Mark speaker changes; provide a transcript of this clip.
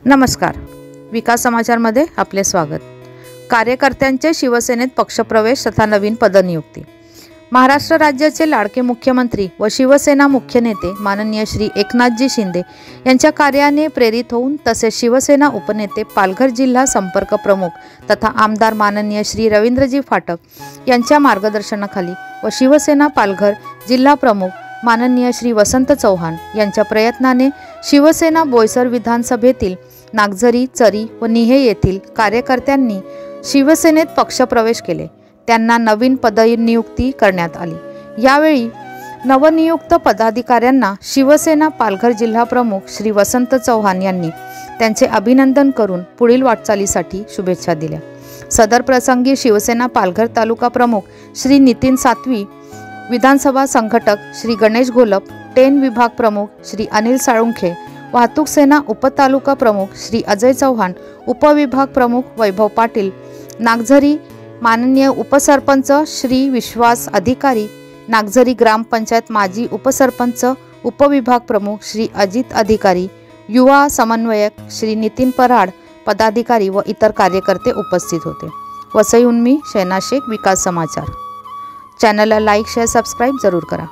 Speaker 1: नमस्कार. विकास समाचारमध्ये आपले स्वागत. कार्यकर्त्यांचे शिवसेनेत पक्षप्रवेश तथा नवीन पदनियुक्ती. महाराष्ट्र राज्याचे लाडके मुख्यमंत्री व शिवसेना मुख्य नेते माननीय श्री एकनाथजी शिंदे यांच्या कार्याने प्रेरित होऊन तसेच शिवसेना उपनेते पालघर जिल्हा संपर्क प्रमुख तथा आमदार माननीय श्री रवींद्रजी फाटक यांच्या मार्गदर्शनाखाली व शिवसेना पालघर जिल्हा प्रमुख माननीय श्री वसंत चव्हाण यांच्या प्रयत्नाने शिवसेना बोईसर विधानसभेतील नागझरी, चरी व निहे येथील कार्यकर्त्यांनी शिवसेनेत पक्षप्रवेश केले. त्यांना नवीन पदनियुक्ती करण्यात आली. यावेळी नवनियुक्त पदाधिकाऱ्यांना शिवसेना पालघर जिल्हा प्रमुख श्री वसंत चव्हाण यांनी त्यांचे अभिनंदन करून पुढील वाटचालीसाठी शुभेच्छा दिल्या. सदर प्रसंगी शिवसेना पालघर तालुका प्रमुख श्री नितीन सातवी, विधानसभा संघटक श्री गणेश घोलप, टेन विभाग प्रमुख श्री अनिल साळुंखे, वाहतूक सेना उपतालुका प्रमुख श्री अजय चव्हाण, उपविभाग प्रमुख वैभव पाटील, नागझरी माननीय उपसरपंच श्री विश्वास अधिकारी, नागझरी ग्रामपंचायत माजी उपसरपंच उपविभाग प्रमुख श्री अजित अधिकारी, युवा समन्वयक श्री नितीन पराड, पदाधिकारी व इतर कार्यकर्ते उपस्थित होते. वसईहून मी शैना शेख, विकास समाचार. चॅनलला लाईक, शेअर, सबस्क्राईब जरूर करा.